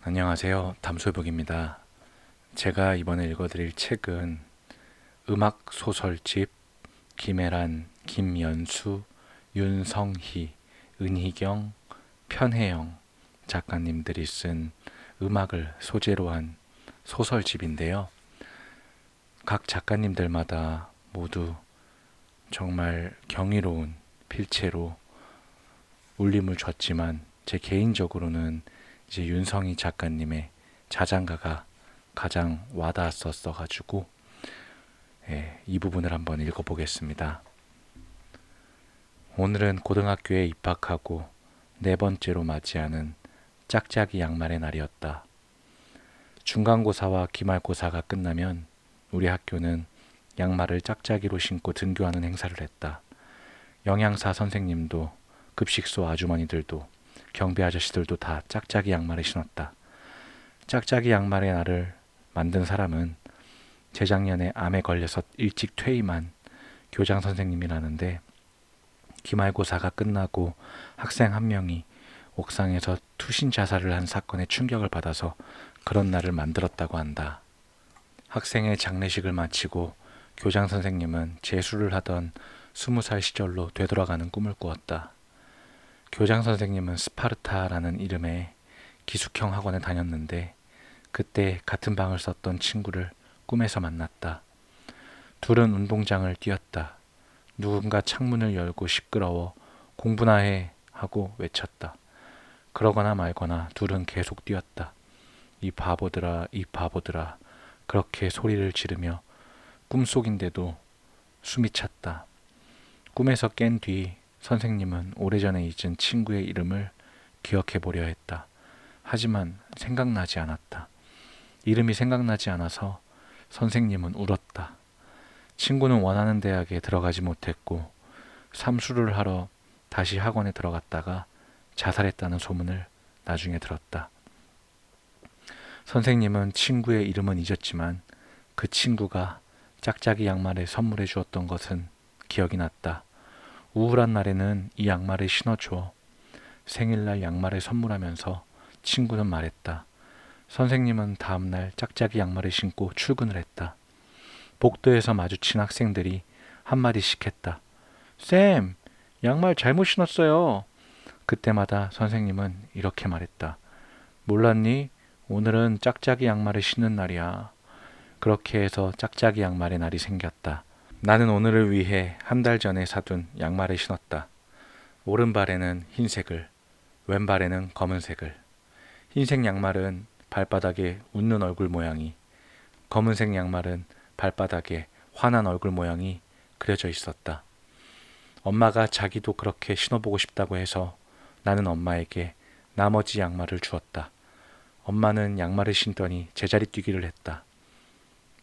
안녕하세요. 담소북입니다. 제가 이번에 읽어드릴 책은 음악 소설집 김애란, 김연수, 윤성희, 은희경, 편혜영 작가님들이 쓴 음악을 소재로 한 소설집인데요. 각 작가님들마다 모두 정말 경이로운 필체로 울림을 줬지만 제 개인적으로는 이제 윤성희 작가님의 자장가가 가장 와닿았었어가지고 이 부분을 한번 읽어보겠습니다. 오늘은 고등학교에 입학하고 네 번째로 맞이하는 짝짝이 양말의 날이었다. 중간고사와 기말고사가 끝나면 우리 학교는 양말을 짝짝이로 신고 등교하는 행사를 했다. 영양사 선생님도 급식소 아주머니들도 경비 아저씨들도 다 짝짝이 양말을 신었다. 짝짝이 양말의 날을 만든 사람은 재작년에 암에 걸려서 일찍 퇴임한 교장 선생님이라는데, 기말고사가 끝나고 학생 한 명이 옥상에서 투신 자살을 한 사건에 충격을 받아서 그런 날을 만들었다고 한다. 학생의 장례식을 마치고 교장 선생님은 재수를 하던 20살 시절로 되돌아가는 꿈을 꾸었다. 교장 선생님은 스파르타라는 이름의 기숙형 학원에 다녔는데 그때 같은 방을 썼던 친구를 꿈에서 만났다. 둘은 운동장을 뛰었다. 누군가 창문을 열고 시끄러워 공부나 해 하고 외쳤다. 그러거나 말거나 둘은 계속 뛰었다. 이 바보들아, 이 바보들아, 그렇게 소리를 지르며 꿈속인데도 숨이 찼다. 꿈에서 깬 뒤 선생님은 오래전에 잊은 친구의 이름을 기억해 보려 했다. 하지만 생각나지 않았다. 이름이 생각나지 않아서 선생님은 울었다. 친구는 원하는 대학에 들어가지 못했고 삼수를 하러 다시 학원에 들어갔다가 자살했다는 소문을 나중에 들었다. 선생님은 친구의 이름은 잊었지만 그 친구가 짝짝이 양말을 선물해 주었던 것은 기억이 났다. 우울한 날에는 이 양말을 신어줘. 생일날 양말을 선물하면서 친구는 말했다. 선생님은 다음날 짝짝이 양말을 신고 출근을 했다. 복도에서 마주친 학생들이 한마디씩 했다. 쌤, 양말 잘못 신었어요. 그때마다 선생님은 이렇게 말했다. 몰랐니? 오늘은 짝짝이 양말을 신는 날이야. 그렇게 해서 짝짝이 양말의 날이 생겼다. 나는 오늘을 위해 한 달 전에 사둔 양말을 신었다. 오른발에는 흰색을, 왼발에는 검은색을. 흰색 양말은 발바닥에 웃는 얼굴 모양이, 검은색 양말은 발바닥에 화난 얼굴 모양이 그려져 있었다. 엄마가 자기도 그렇게 신어보고 싶다고 해서 나는 엄마에게 나머지 양말을 주었다. 엄마는 양말을 신더니 제자리 뛰기를 했다.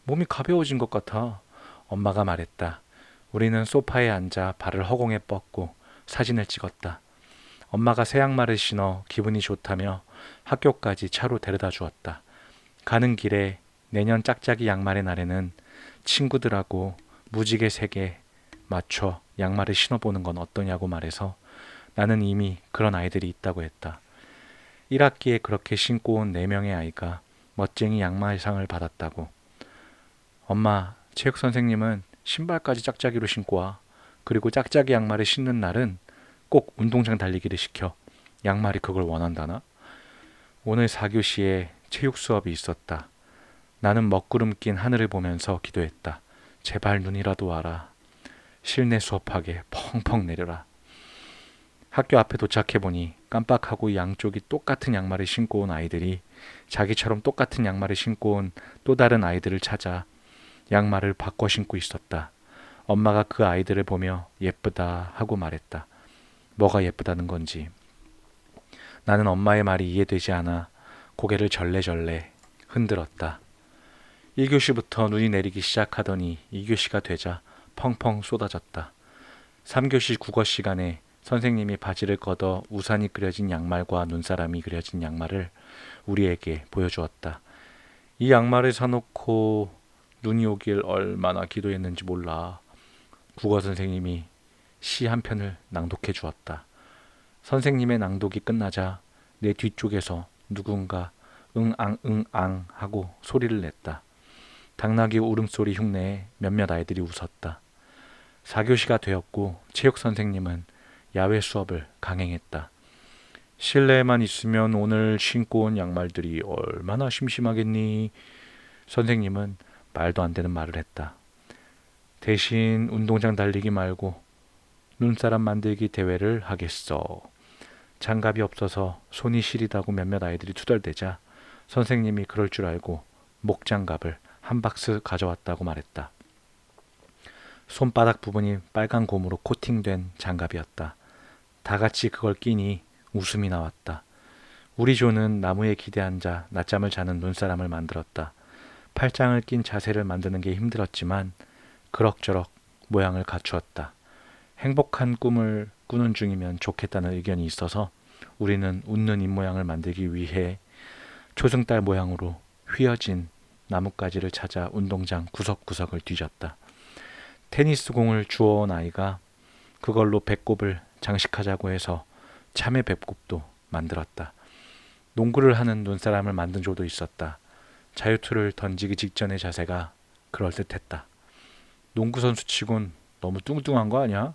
몸이 가벼워진 것 같아. 엄마가 말했다. 우리는 소파에 앉아 발을 허공에 뻗고 사진을 찍었다. 엄마가 새 양말을 신어 기분이 좋다며 학교까지 차로 데려다 주었다. 가는 길에 내년 짝짝이 양말의 날에는 친구들하고 무지개 색에 맞춰 양말을 신어보는 건 어떠냐고 말해서 나는 이미 그런 아이들이 있다고 했다. 1학기에 그렇게 신고 온 4명의 아이가 멋쟁이 양말상을 받았다고. 엄마, 체육 선생님은 신발까지 짝짝이로 신고 와. 그리고 짝짝이 양말을 신는 날은 꼭 운동장 달리기를 시켜. 양말이 그걸 원한다나? 오늘 4교시에 체육 수업이 있었다. 나는 먹구름 낀 하늘을 보면서 기도했다. 제발 눈이라도 와라. 실내 수업하게 펑펑 내려라. 학교 앞에 도착해보니 깜빡하고 양쪽이 똑같은 양말을 신고 온 아이들이 자기처럼 똑같은 양말을 신고 온 또 다른 아이들을 찾아 양말을 바꿔 신고 있었다. 엄마가 그 아이들을 보며 예쁘다 하고 말했다. 뭐가 예쁘다는 건지. 나는 엄마의 말이 이해되지 않아 고개를 절레절레 흔들었다. 1교시부터 눈이 내리기 시작하더니 2교시가 되자 펑펑 쏟아졌다. 3교시 국어 시간에 선생님이 바지를 걷어 우산이 그려진 양말과 눈사람이 그려진 양말을 우리에게 보여주었다. 이 양말을 사놓고 눈이 오길 얼마나 기도했는지 몰라. 국어 선생님이 시 한 편을 낭독해 주었다. 선생님의 낭독이 끝나자 내 뒤쪽에서 누군가 응앙 응앙 하고 소리를 냈다. 당나귀 울음소리 흉내에 몇몇 아이들이 웃었다. 4교시가 되었고 체육 선생님은 야외 수업을 강행했다. 실내에만 있으면 오늘 신고 온 양말들이 얼마나 심심하겠니? 선생님은 말도 안 되는 말을 했다. 대신 운동장 달리기 말고 눈사람 만들기 대회를 하겠어. 장갑이 없어서 손이 시리다고 몇몇 아이들이 투덜대자 선생님이 그럴 줄 알고 목장갑을 한 박스 가져왔다고 말했다. 손바닥 부분이 빨간 고무로 코팅된 장갑이었다. 다 같이 그걸 끼니 웃음이 나왔다. 우리 조는 나무에 기대앉아 낮잠을 자는 눈사람을 만들었다. 팔짱을 낀 자세를 만드는 게 힘들었지만 그럭저럭 모양을 갖추었다. 행복한 꿈을 꾸는 중이면 좋겠다는 의견이 있어서 우리는 웃는 입모양을 만들기 위해 초승달 모양으로 휘어진 나뭇가지를 찾아 운동장 구석구석을 뒤졌다. 테니스 공을 주워온 아이가 그걸로 배꼽을 장식하자고 해서 참외 배꼽도 만들었다. 농구를 하는 눈사람을 만든 조도 있었다. 자유투를 던지기 직전의 자세가 그럴듯했다. 농구 선수 치곤 너무 뚱뚱한 거 아니야?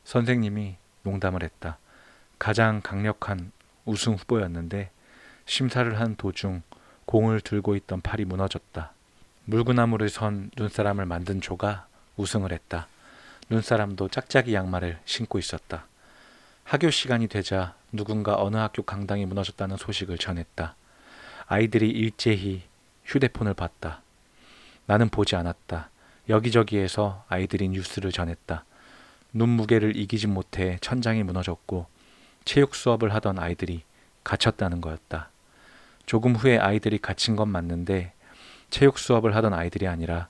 선생님이 농담을 했다. 가장 강력한 우승 후보였는데 심사를 한 도중 공을 들고 있던 팔이 무너졌다. 물구나무를 선 눈사람을 만든 조가 우승을 했다. 눈사람도 짝짝이 양말을 신고 있었다. 하교 시간이 되자 누군가 어느 학교 강당이 무너졌다는 소식을 전했다. 아이들이 일제히 휴대폰을 봤다. 나는 보지 않았다. 여기저기에서 아이들이 뉴스를 전했다. 눈무게를 이기지 못해 천장이 무너졌고 체육 수업을 하던 아이들이 갇혔다는 거였다. 조금 후에 아이들이 갇힌 건 맞는데 체육 수업을 하던 아이들이 아니라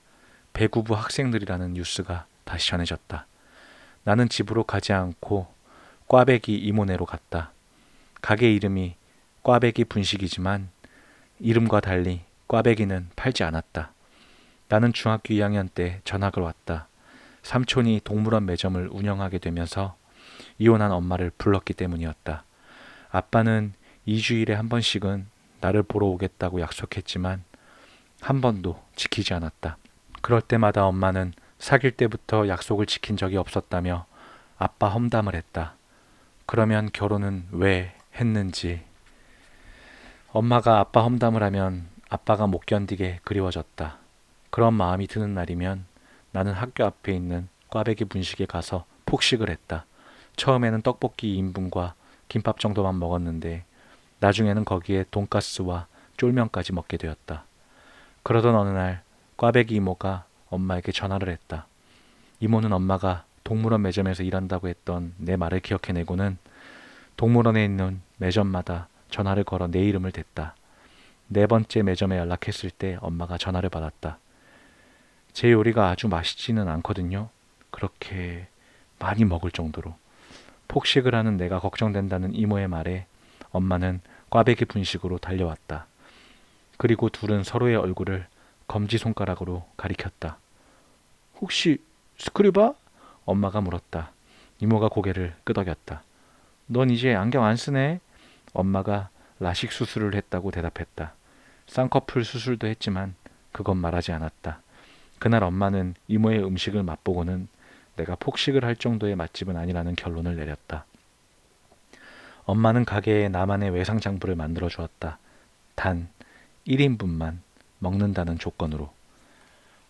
배구부 학생들이라는 뉴스가 다시 전해졌다. 나는 집으로 가지 않고 꽈배기 이모네로 갔다. 가게 이름이 꽈배기 분식이지만 이름과 달리 꽈배기는 팔지 않았다. 나는 중학교 2학년 때 전학을 왔다. 삼촌이 동물원 매점을 운영하게 되면서 이혼한 엄마를 불렀기 때문이었다. 아빠는 2주일에 한 번씩은 나를 보러 오겠다고 약속했지만 한 번도 지키지 않았다. 그럴 때마다 엄마는 사귈 때부터 약속을 지킨 적이 없었다며 아빠 험담을 했다. 그러면 결혼은 왜 했는지. 엄마가 아빠 험담을 하면 아빠가 못 견디게 그리워졌다. 그런 마음이 드는 날이면 나는 학교 앞에 있는 꽈배기 분식에 가서 폭식을 했다. 처음에는 떡볶이 2인분과 김밥 정도만 먹었는데 나중에는 거기에 돈가스와 쫄면까지 먹게 되었다. 그러던 어느 날 꽈배기 이모가 엄마에게 전화를 했다. 이모는 엄마가 동물원 매점에서 일한다고 했던 내 말을 기억해내고는 동물원에 있는 매점마다 전화를 걸어 내 이름을 댔다. 4번째 매점에 연락했을 때 엄마가 전화를 받았다. 제 요리가 아주 맛있지는 않거든요. 그렇게 많이 먹을 정도로. 폭식을 하는 내가 걱정된다는 이모의 말에 엄마는 꽈배기 분식으로 달려왔다. 그리고 둘은 서로의 얼굴을 검지손가락으로 가리켰다. 혹시 스크류바? 엄마가 물었다. 이모가 고개를 끄덕였다. 넌 이제 안경 안 쓰네? 엄마가 라식 수술을 했다고 대답했다. 쌍꺼풀 수술도 했지만 그건 말하지 않았다. 그날 엄마는 이모의 음식을 맛보고는 내가 폭식을 할 정도의 맛집은 아니라는 결론을 내렸다. 엄마는 가게에 나만의 외상장부를 만들어 주었다. 단 1인분만 먹는다는 조건으로.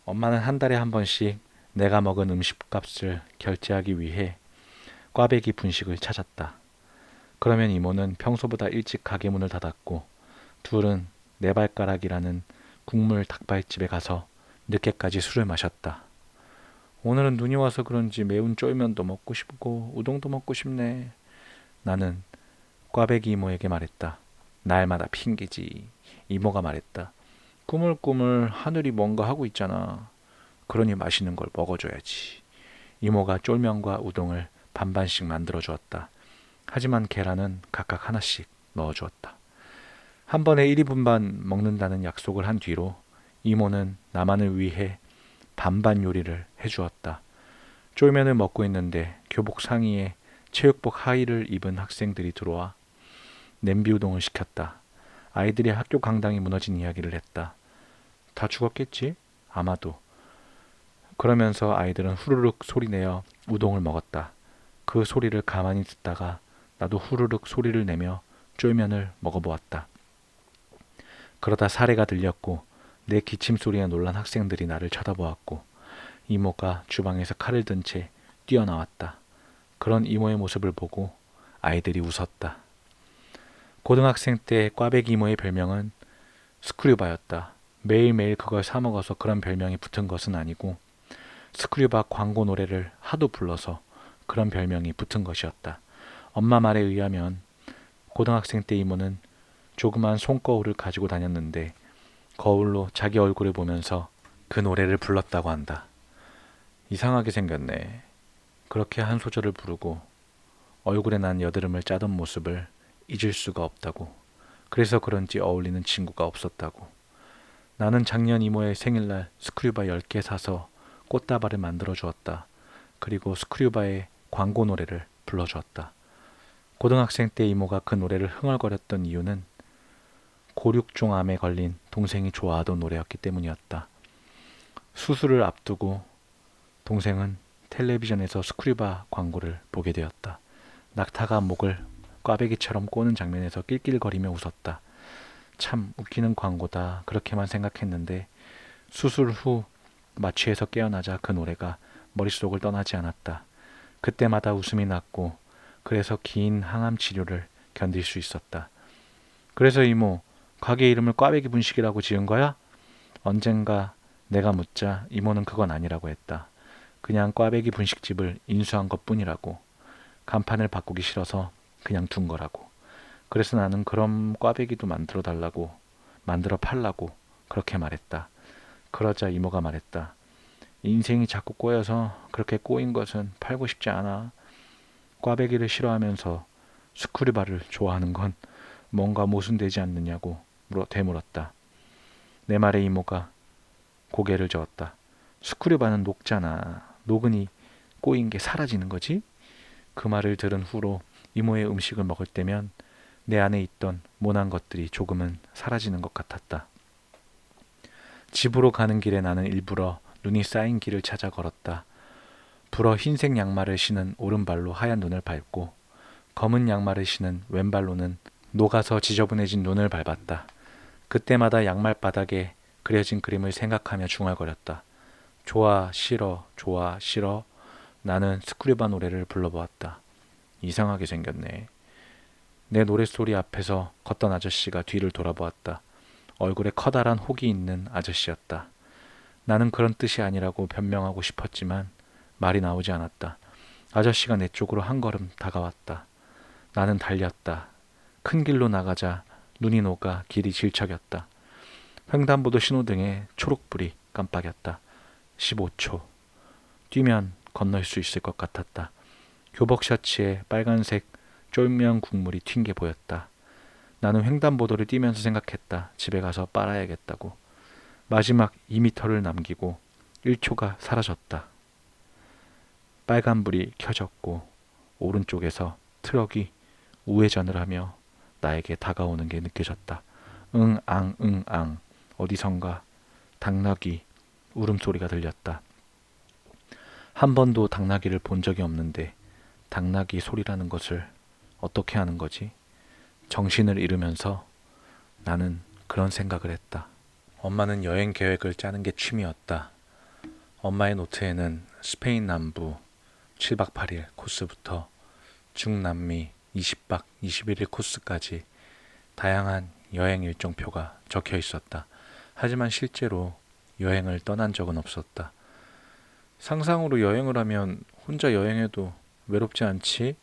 엄마는 한 달에 한 번씩 내가 먹은 음식값을 결제하기 위해 꽈배기 분식을 찾았다. 그러면 이모는 평소보다 일찍 가게 문을 닫았고 둘은 네 발가락이라는 국물 닭발집에 가서 늦게까지 술을 마셨다. 오늘은 눈이 와서 그런지 매운 쫄면도 먹고 싶고 우동도 먹고 싶네. 나는 꽈배기 이모에게 말했다. 날마다 핑계지. 이모가 말했다. 꾸물꾸물 하늘이 뭔가 하고 있잖아. 그러니 맛있는 걸 먹어줘야지. 이모가 쫄면과 우동을 반반씩 만들어 주었다. 하지만 계란은 각각 하나씩 넣어 주었다. 한 번에 1인분만 먹는다는 약속을 한 뒤로 이모는 나만을 위해 반반 요리를 해주었다. 쫄면을 먹고 있는데 교복 상의에 체육복 하의를 입은 학생들이 들어와 냄비 우동을 시켰다. 아이들이 학교 강당이 무너진 이야기를 했다. 다 죽었겠지? 아마도. 그러면서 아이들은 후루룩 소리내어 우동을 먹었다. 그 소리를 가만히 듣다가 나도 후루룩 소리를 내며 쫄면을 먹어보았다. 그러다 사례가 들렸고 내 기침 소리에 놀란 학생들이 나를 쳐다보았고 이모가 주방에서 칼을 든 채 뛰어나왔다. 그런 이모의 모습을 보고 아이들이 웃었다. 고등학생 때 꽈배기 이모의 별명은 스크류바였다. 매일매일 그걸 사 먹어서 그런 별명이 붙은 것은 아니고 스크류바 광고 노래를 하도 불러서 그런 별명이 붙은 것이었다. 엄마 말에 의하면 고등학생 때 이모는 조그만 손거울을 가지고 다녔는데 거울로 자기 얼굴을 보면서 그 노래를 불렀다고 한다. 이상하게 생겼네. 그렇게 한 소절을 부르고 얼굴에 난 여드름을 짜던 모습을 잊을 수가 없다고. 그래서 그런지 어울리는 친구가 없었다고. 나는 작년 이모의 생일날 스크류바 10개 사서 꽃다발을 만들어 주었다. 그리고 스크류바의 광고 노래를 불러주었다. 고등학생 때 이모가 그 노래를 흥얼거렸던 이유는 고륙종 암에 걸린 동생이 좋아하던 노래였기 때문이었다. 수술을 앞두고 동생은 텔레비전에서 스크류바 광고를 보게 되었다. 낙타가 목을 꽈배기처럼 꼬는 장면에서 낄낄거리며 웃었다. 참 웃기는 광고다. 그렇게만 생각했는데 수술 후 마취해서 깨어나자 그 노래가 머릿속을 떠나지 않았다. 그때마다 웃음이 났고 그래서 긴 항암 치료를 견딜 수 있었다. 그래서 이모, 가게 이름을 꽈배기 분식이라고 지은 거야? 언젠가 내가 묻자 이모는 그건 아니라고 했다. 그냥 꽈배기 분식집을 인수한 것뿐이라고. 간판을 바꾸기 싫어서 그냥 둔 거라고. 그래서 나는 그럼 꽈배기도 만들어 달라고, 만들어 팔라고 그렇게 말했다. 그러자 이모가 말했다. 인생이 자꾸 꼬여서 그렇게 꼬인 것은 팔고 싶지 않아. 꽈배기를 싫어하면서 스크류바를 좋아하는 건 뭔가 모순되지 않느냐고 되물었다. 내 말에 이모가 고개를 저었다. 스크류바는 녹잖아. 녹으니 꼬인 게 사라지는 거지? 그 말을 들은 후로 이모의 음식을 먹을 때면 내 안에 있던 모난 것들이 조금은 사라지는 것 같았다. 집으로 가는 길에 나는 일부러 눈이 쌓인 길을 찾아 걸었다. 불어 흰색 양말을 신은 오른발로 하얀 눈을 밟고 검은 양말을 신은 왼발로는 녹아서 지저분해진 눈을 밟았다. 그때마다 양말 바닥에 그려진 그림을 생각하며 중얼거렸다. 좋아, 싫어, 좋아, 싫어. 나는 스크류바 노래를 불러보았다. 이상하게 생겼네. 내 노랫소리 앞에서 걷던 아저씨가 뒤를 돌아보았다. 얼굴에 커다란 혹이 있는 아저씨였다. 나는 그런 뜻이 아니라고 변명하고 싶었지만 말이 나오지 않았다. 아저씨가 내 쪽으로 한 걸음 다가왔다. 나는 달렸다. 큰 길로 나가자 눈이 녹아 길이 질척였다. 횡단보도 신호등에 초록불이 깜빡였다. 15초. 뛰면 건널 수 있을 것 같았다. 교복 셔츠에 빨간색 쫄면 국물이 튄 게 보였다. 나는 횡단보도를 뛰면서 생각했다. 집에 가서 빨아야겠다고. 마지막 2미터를 남기고 1초가 사라졌다. 빨간불이 켜졌고 오른쪽에서 트럭이 우회전을 하며 나에게 다가오는 게 느껴졌다. 응앙 응앙. 어디선가 당나귀 울음소리가 들렸다. 한 번도 당나귀를 본 적이 없는데 당나귀 소리라는 것을 어떻게 하는 거지? 정신을 잃으면서 나는 그런 생각을 했다. 엄마는 여행 계획을 짜는 게 취미였다. 엄마의 노트에는 스페인 남부 7박 8일 코스부터 중남미 20박 21일 코스까지 다양한 여행 일정표가 적혀 있었다. 하지만 실제로 여행을 떠난 적은 없었다. 상상으로 여행을 하면 혼자 여행해도 외롭지 않지?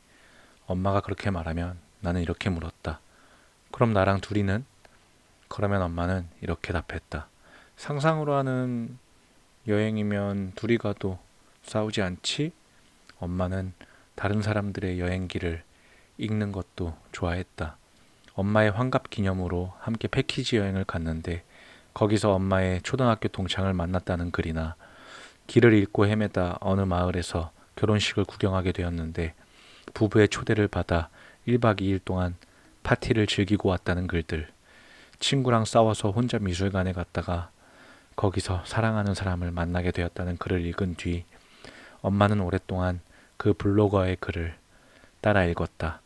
엄마가 그렇게 말하면 나는 이렇게 물었다. 그럼 나랑 둘이는? 그러면 엄마는 이렇게 답했다. 상상으로 하는 여행이면 둘이 가도 싸우지 않지? 엄마는 다른 사람들의 여행기를 읽는 것도 좋아했다. 엄마의 환갑 기념으로 함께 패키지 여행을 갔는데 거기서 엄마의 초등학교 동창을 만났다는 글이나 길을 잃고 헤매다 어느 마을에서 결혼식을 구경하게 되었는데 부부의 초대를 받아 1박 2일 동안 파티를 즐기고 왔다는 글들. 친구랑 싸워서 혼자 미술관에 갔다가 거기서 사랑하는 사람을 만나게 되었다는 글을 읽은 뒤 엄마는 오랫동안 그 블로거의 글을 따라 읽었다.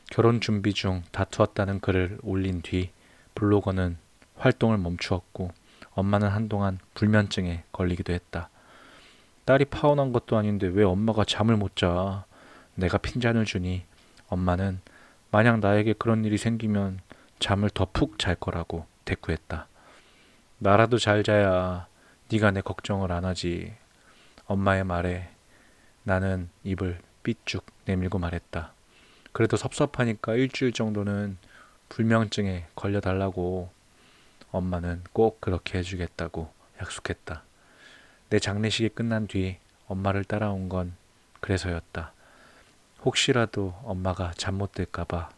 결혼 준비 중 다투었다는 글을 올린 뒤 블로거는 활동을 멈추었고 엄마는 한동안 불면증에 걸리기도 했다. 딸이 파혼한 것도 아닌데 왜 엄마가 잠을 못 자? 내가 핀잔을 주니 엄마는 만약 나에게 그런 일이 생기면 잠을 더 푹 잘 거라고 대꾸했다. 나라도 잘 자야 네가 내 걱정을 안 하지. 엄마의 말에 나는 입을 삐쭉 내밀고 말했다. 그래도 섭섭하니까 일주일 정도는 불면증에 걸려달라고. 엄마는 꼭 그렇게 해주겠다고 약속했다. 내 장례식이 끝난 뒤 엄마를 따라온 건 그래서였다. 혹시라도 엄마가 잠 못 들까봐,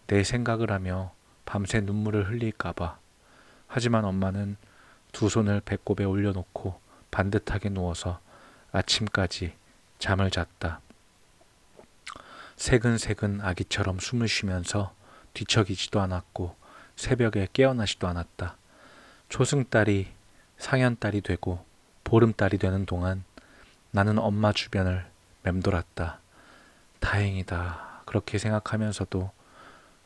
내 생각을 하며 밤새 눈물을 흘릴까봐. 하지만 엄마는 두 손을 배꼽에 올려놓고 반듯하게 누워서 아침까지 잠을 잤다. 새근새근 아기처럼 숨을 쉬면서 뒤척이지도 않았고 새벽에 깨어나지도 않았다. 초승달이 상현달이 되고 보름달이 되는 동안 나는 엄마 주변을 맴돌았다. 다행이다. 그렇게 생각하면서도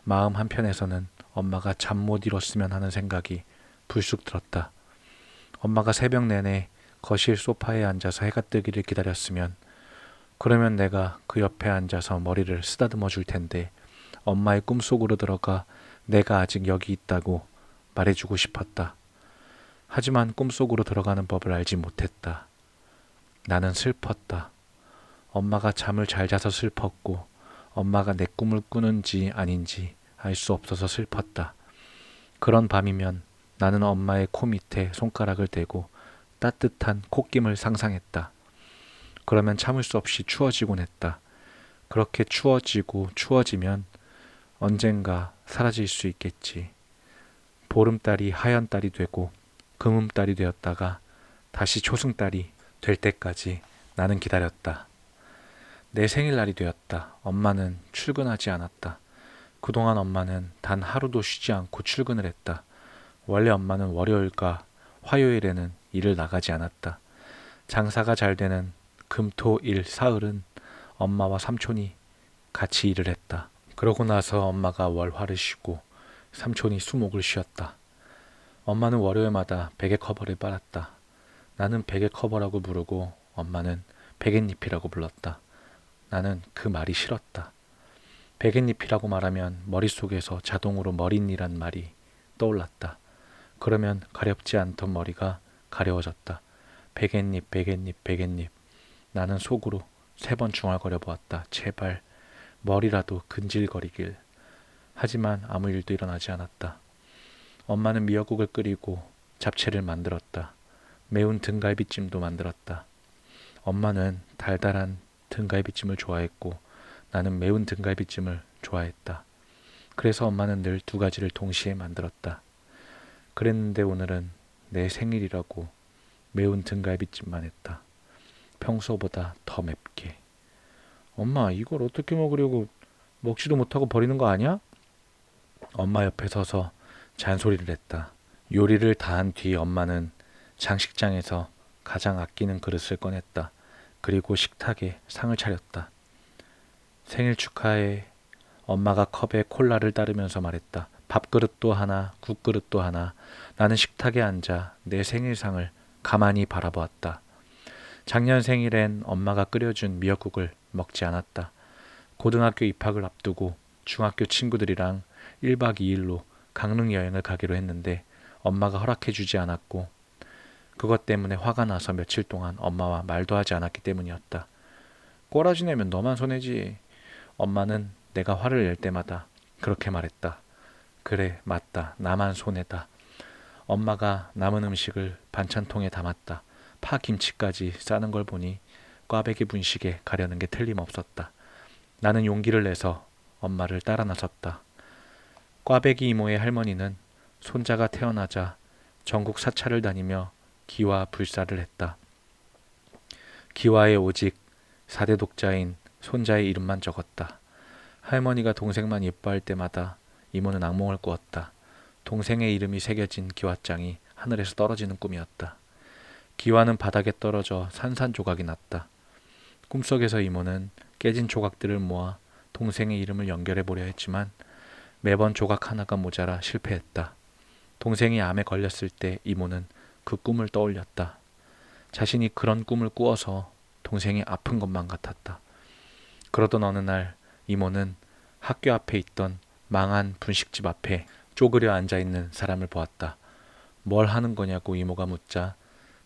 마음 한편에서는 엄마가 잠 못 이뤘으면 하는 생각이 불쑥 들었다. 엄마가 새벽 내내 거실 소파에 앉아서 해가 뜨기를 기다렸으면, 그러면 내가 그 옆에 앉아서 머리를 쓰다듬어 줄 텐데 엄마의 꿈속으로 들어가 내가 아직 여기 있다고 말해주고 싶었다. 하지만 꿈속으로 들어가는 법을 알지 못했다. 나는 슬펐다. 엄마가 잠을 잘 자서 슬펐고 엄마가 내 꿈을 꾸는지 아닌지 알 수 없어서 슬펐다. 그런 밤이면 나는 엄마의 코 밑에 손가락을 대고 따뜻한 콧김을 상상했다. 그러면 참을 수 없이 추워지곤 했다. 그렇게 추워지고 추워지면 언젠가 사라질 수 있겠지. 보름달이 하얀 달이 되고 금음달이 되었다가 다시 초승달이 될 때까지 나는 기다렸다. 내 생일날이 되었다. 엄마는 출근하지 않았다. 그동안 엄마는 단 하루도 쉬지 않고 출근을 했다. 원래 엄마는 월요일과 화요일에는 일을 나가지 않았다. 장사가 잘 되는 금, 토, 일, 사흘은 엄마와 삼촌이 같이 일을 했다. 그러고 나서 엄마가 월, 화를 쉬고 삼촌이 수목을 쉬었다. 엄마는 월요일마다 베개 커버를 빨았다. 나는 베개 커버라고 부르고 엄마는 베갯잎이라고 불렀다. 나는 그 말이 싫었다. 베갯잎이라고 말하면 머릿속에서 자동으로 머릿니란 말이 떠올랐다. 그러면 가렵지 않던 머리가 가려워졌다. 베갯잎, 베갯잎, 베갯잎. 나는 속으로 3번 중얼거려 보았다. 제발 머리라도 근질거리길. 하지만 아무 일도 일어나지 않았다. 엄마는 미역국을 끓이고 잡채를 만들었다. 매운 등갈비찜도 만들었다. 엄마는 달달한 등갈비찜을 좋아했고 나는 매운 등갈비찜을 좋아했다. 그래서 엄마는 늘 2가지를 동시에 만들었다. 그랬는데 오늘은 내 생일이라고 매운 등갈비찜만 했다. 평소보다 더 맵게. 엄마, 이걸 어떻게 먹으려고 먹지도 못하고 버리는 거 아니야? 엄마 옆에 서서 잔소리를 했다. 요리를 다 한 뒤 엄마는 장식장에서 가장 아끼는 그릇을 꺼냈다. 그리고 식탁에 상을 차렸다. 생일 축하해. 엄마가 컵에 콜라를 따르면서 말했다. 밥그릇도 하나, 국그릇도 하나. 나는 식탁에 앉아 내 생일상을 가만히 바라보았다. 작년 생일엔 엄마가 끓여준 미역국을 먹지 않았다. 고등학교 입학을 앞두고 중학교 친구들이랑 1박 2일로 강릉 여행을 가기로 했는데 엄마가 허락해주지 않았고, 그것 때문에 화가 나서 며칠 동안 엄마와 말도 하지 않았기 때문이었다. 꼬라지 내면 너만 손해지. 엄마는 내가 화를 낼 때마다 그렇게 말했다. 그래, 맞다. 나만 손해다. 엄마가 남은 음식을 반찬통에 담았다. 파김치까지 싸는 걸 보니 꽈배기 분식에 가려는 게 틀림없었다. 나는 용기를 내서 엄마를 따라 나섰다. 꽈배기 이모의 할머니는 손자가 태어나자 전국 사찰을 다니며 기와 불사를 했다. 기와에 오직 4대 독자인 손자의 이름만 적었다. 할머니가 동생만 예뻐할 때마다 이모는 악몽을 꾸었다. 동생의 이름이 새겨진 기와장이 하늘에서 떨어지는 꿈이었다. 기와는 바닥에 떨어져 산산조각이 났다. 꿈속에서 이모는 깨진 조각들을 모아 동생의 이름을 연결해 보려 했지만 매번 조각 하나가 모자라 실패했다. 동생이 암에 걸렸을 때 이모는 그 꿈을 떠올렸다. 자신이 그런 꿈을 꾸어서 동생이 아픈 것만 같았다. 그러던 어느 날 이모는 학교 앞에 있던 망한 분식집 앞에 쪼그려 앉아있는 사람을 보았다. 뭘 하는 거냐고 이모가 묻자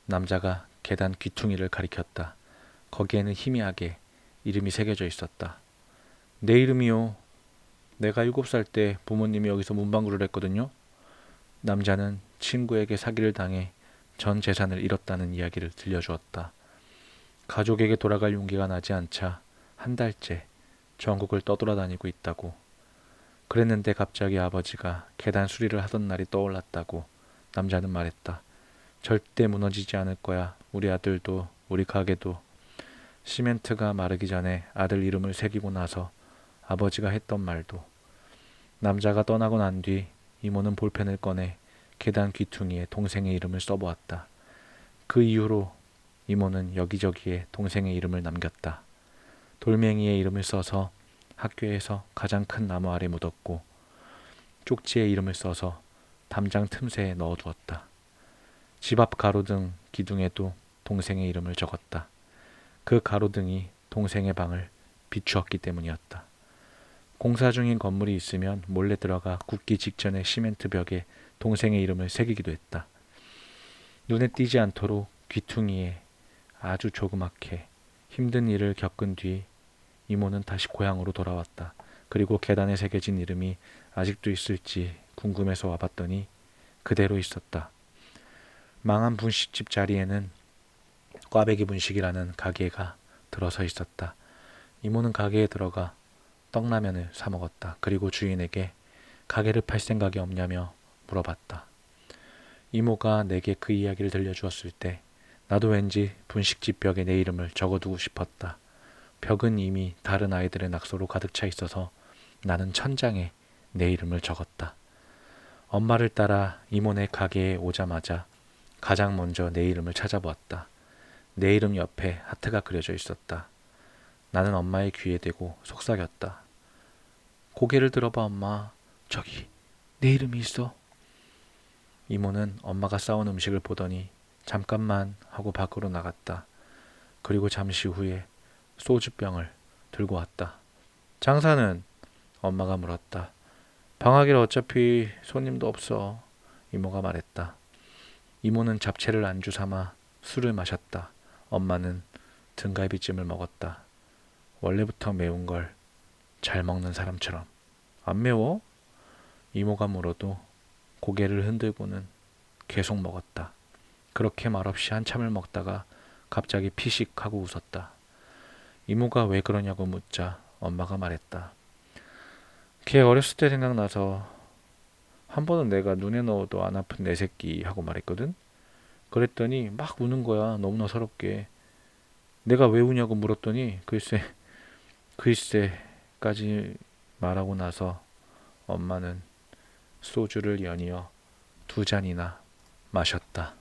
남자가 계단 귀퉁이를 가리켰다. 거기에는 희미하게 이름이 새겨져 있었다. 내 이름이요. 내가 7살 때 부모님이 여기서 문방구를 했거든요. 남자는 친구에게 사기를 당해 전 재산을 잃었다는 이야기를 들려주었다. 가족에게 돌아갈 용기가 나지 않자 한 달째 전국을 떠돌아다니고 있다고. 그랬는데 갑자기 아버지가 계단 수리를 하던 날이 떠올랐다고 남자는 말했다. 절대 무너지지 않을 거야. 우리 아들도 우리 가게도. 시멘트가 마르기 전에 아들 이름을 새기고 나서 아버지가 했던 말도. 남자가 떠나고 난 뒤 이모는 볼펜을 꺼내 계단 귀퉁이에 동생의 이름을 써보았다. 그 이후로 이모는 여기저기에 동생의 이름을 남겼다. 돌멩이에 이름을 써서 학교에서 가장 큰 나무 아래 묻었고 쪽지에 이름을 써서 담장 틈새에 넣어두었다. 집 앞 가로등 기둥에도 동생의 이름을 적었다. 그 가로등이 동생의 방을 비추었기 때문이었다. 공사 중인 건물이 있으면 몰래 들어가 굳기 직전에 시멘트 벽에 동생의 이름을 새기기도 했다. 눈에 띄지 않도록 귀퉁이에 아주 조그맣게 힘든 일을 겪은 뒤 이모는 다시 고향으로 돌아왔다. 그리고 계단에 새겨진 이름이 아직도 있을지 궁금해서 와봤더니 그대로 있었다. 망한 분식집 자리에는 꽈배기 분식이라는 가게가 들어서 있었다. 이모는 가게에 들어가 떡라면을 사 먹었다. 그리고 주인에게 가게를 팔 생각이 없냐며 물어봤다. 이모가 내게 그 이야기를 들려주었을 때 나도 왠지 분식집 벽에 내 이름을 적어두고 싶었다. 벽은 이미 다른 아이들의 낙서로 가득 차 있어서 나는 천장에 내 이름을 적었다. 엄마를 따라 이모네 가게에 오자마자 가장 먼저 내 이름을 찾아보았다. 내 이름 옆에 하트가 그려져 있었다. 나는 엄마의 귀에 대고 속삭였다. 고개를 들어봐 엄마. 저기 내 이름이 있어. 이모는 엄마가 싸온 음식을 보더니 잠깐만 하고 밖으로 나갔다. 그리고 잠시 후에 소주병을 들고 왔다. 장사는? 엄마가 물었다. 방학이라 어차피 손님도 없어. 이모가 말했다. 이모는 잡채를 안주 삼아 술을 마셨다. 엄마는 등갈비찜을 먹었다. 원래부터 매운 걸 잘 먹는 사람처럼. 안 매워? 이모가 물어도 고개를 흔들고는 계속 먹었다. 그렇게 말없이 한참을 먹다가 갑자기 피식하고 웃었다. 이모가 왜 그러냐고 묻자 엄마가 말했다. 걔 어렸을 때 생각나서 한 번은 내가 눈에 넣어도 안 아픈 내 새끼 하고 말했거든. 그랬더니 막 우는 거야. 너무나 서럽게. 내가 왜 우냐고 물었더니 글쎄까지 말하고 나서 엄마는 소주를 연이어 2잔이나 마셨다.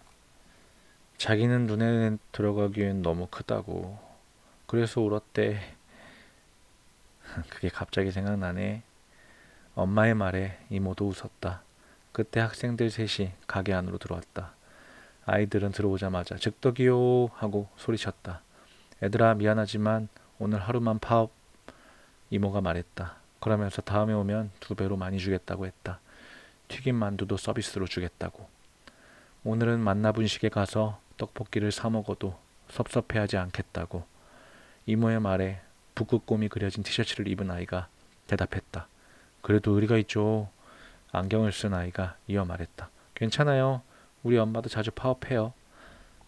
자기는 눈에 들어가기엔 너무 크다고. 그래서 울었대. 그게 갑자기 생각나네. 엄마의 말에 이모도 웃었다. 그때 학생들 셋이 가게 안으로 들어왔다. 아이들은 들어오자마자 즉덕이요 하고 소리쳤다. 애들아 미안하지만 오늘 하루만 파업. 이모가 말했다. 그러면서 다음에 오면 2배로 많이 주겠다고 했다. 튀김 만두도 서비스로 주겠다고. 오늘은 만나분식에 가서 떡볶이를 사 먹어도 섭섭해하지 않겠다고. 이모의 말에 북극곰이 그려진 티셔츠를 입은 아이가 대답했다. 그래도 의리가 있죠. 안경을 쓴 아이가 이어 말했다. 괜찮아요. 우리 엄마도 자주 파업해요.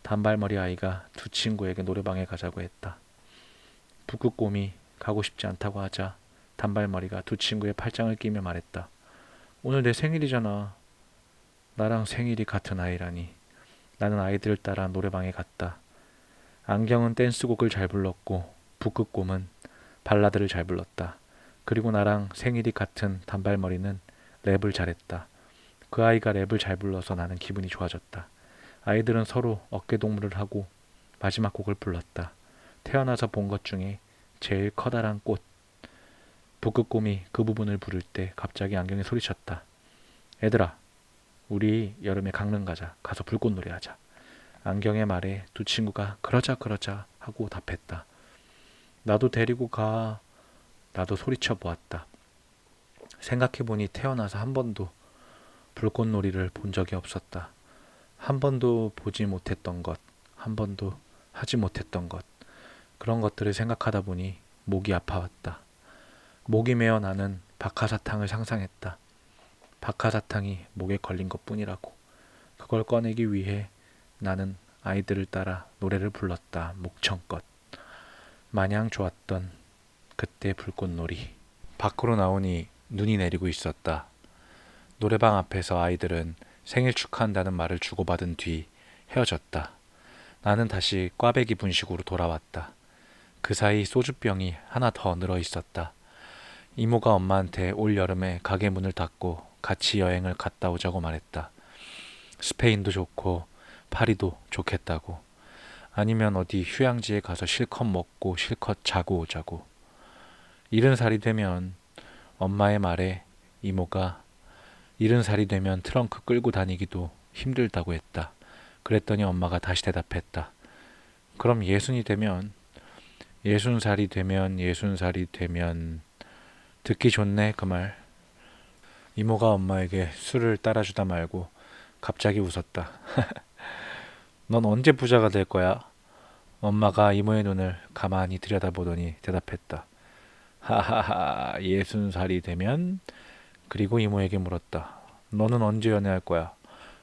단발머리 아이가 두 친구에게 노래방에 가자고 했다. 북극곰이 가고 싶지 않다고 하자 단발머리가 두 친구의 팔짱을 끼며 말했다. 오늘 내 생일이잖아. 나랑 생일이 같은 아이라니. 나는 아이들을 따라 노래방에 갔다. 안경은 댄스곡을 잘 불렀고 북극곰은 발라드를 잘 불렀다. 그리고 나랑 생일이 같은 단발머리는 랩을 잘했다. 그 아이가 랩을 잘 불러서 나는 기분이 좋아졌다. 아이들은 서로 어깨동무를 하고 마지막 곡을 불렀다. 태어나서 본 것 중에 제일 커다란 꽃. 북극곰이 그 부분을 부를 때 갑자기 안경이 소리쳤다. 애들아, 우리 여름에 강릉 가자. 가서 불꽃놀이 하자. 안경의 말에 두 친구가 그러자 그러자 하고 답했다. 나도 데리고 가. 나도 소리쳐 보았다. 생각해보니 태어나서 한 번도 불꽃놀이를 본 적이 없었다. 한 번도 보지 못했던 것, 한 번도 하지 못했던 것, 그런 것들을 생각하다 보니 목이 아파왔다. 목이 메어 나는 박하사탕을 상상했다. 박하사탕이 목에 걸린 것뿐이라고. 그걸 꺼내기 위해 나는 아이들을 따라 노래를 불렀다. 목청껏. 마냥 좋았던 그때 불꽃놀이. 밖으로 나오니 눈이 내리고 있었다. 노래방 앞에서 아이들은 생일 축하한다는 말을 주고받은 뒤 헤어졌다. 나는 다시 꽈배기 분식으로 돌아왔다. 그 사이 소주병이 하나 더 늘어 있었다. 이모가 엄마한테 올 여름에 가게 문을 닫고 같이 여행을 갔다 오자고 말했다. 스페인도 좋고 파리도 좋겠다고. 아니면 어디 휴양지에 가서 실컷 먹고 실컷 자고 오자고. 70살이 되면 엄마의 말에 이모가 70살이 되면 트렁크 끌고 다니기도 힘들다고 했다. 그랬더니 엄마가 다시 대답했다. 그럼 60이 되면 60살이 되면 듣기 좋네 그 말. 이모가 엄마에게 술을 따라주다 말고 갑자기 웃었다. 넌 언제 부자가 될 거야? 엄마가 이모의 눈을 가만히 들여다보더니 대답했다. 하하하 60살이 되면. 그리고 이모에게 물었다. 너는 언제 연애할 거야?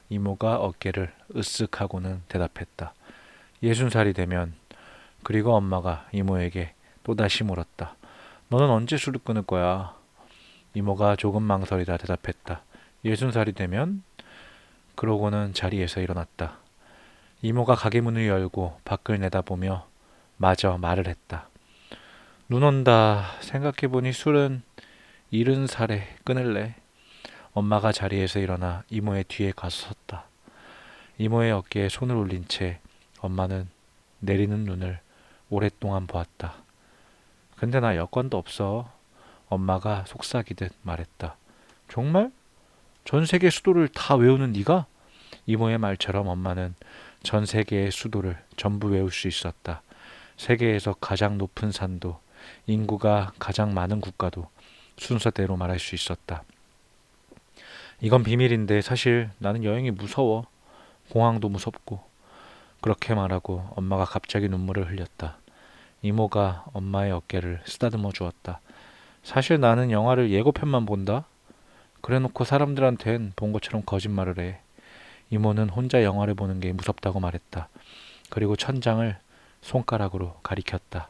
이모가 어깨를 으쓱 하고는 대답했다. 60살이 되면. 그리고 엄마가 이모에게 또다시 물었다. 너는 언제 술을 끊을 거야? 이모가 조금 망설이다 대답했다. 60살이 되면. 그러고는 자리에서 일어났다. 이모가 가게 문을 열고 밖을 내다보며 마저 말을 했다. 눈 온다. 생각해보니 술은 70살에 끊을래. 엄마가 자리에서 일어나 이모의 뒤에 가서 섰다. 이모의 어깨에 손을 올린 채 엄마는 내리는 눈을 오랫동안 보았다. 근데 나 여권도 없어. 엄마가 속삭이듯 말했다. 정말? 전 세계 수도를 다 외우는 네가? 이모의 말처럼 엄마는 전 세계의 수도를 전부 외울 수 있었다. 세계에서 가장 높은 산도, 인구가 가장 많은 국가도 순서대로 말할 수 있었다. 이건 비밀인데 사실 나는 여행이 무서워. 공항도 무섭고. 그렇게 말하고 엄마가 갑자기 눈물을 흘렸다. 이모가 엄마의 어깨를 쓰다듬어 주었다. 사실 나는 영화를 예고편만 본다. 그래놓고 사람들한텐 본 것처럼 거짓말을 해. 이모는 혼자 영화를 보는 게 무섭다고 말했다. 그리고 천장을 손가락으로 가리켰다.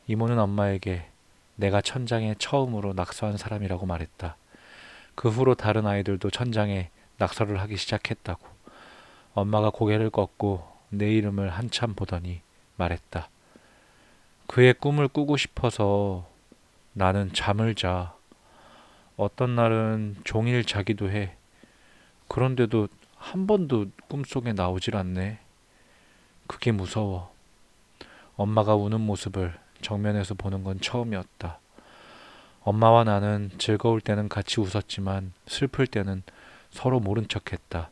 이모는 엄마에게 내가 천장에 처음으로 낙서한 사람이라고 말했다. 그 후로 다른 아이들도 천장에 낙서를 하기 시작했다고. 엄마가 고개를 꺾고 내 이름을 한참 보더니 말했다. 그의 꿈을 꾸고 싶어서 나는 잠을 자. 어떤 날은 종일 자기도 해. 그런데도 한 번도 꿈속에 나오질 않네. 그게 무서워. 엄마가 우는 모습을 정면에서 보는 건 처음이었다. 엄마와 나는 즐거울 때는 같이 웃었지만 슬플 때는 서로 모른 척했다.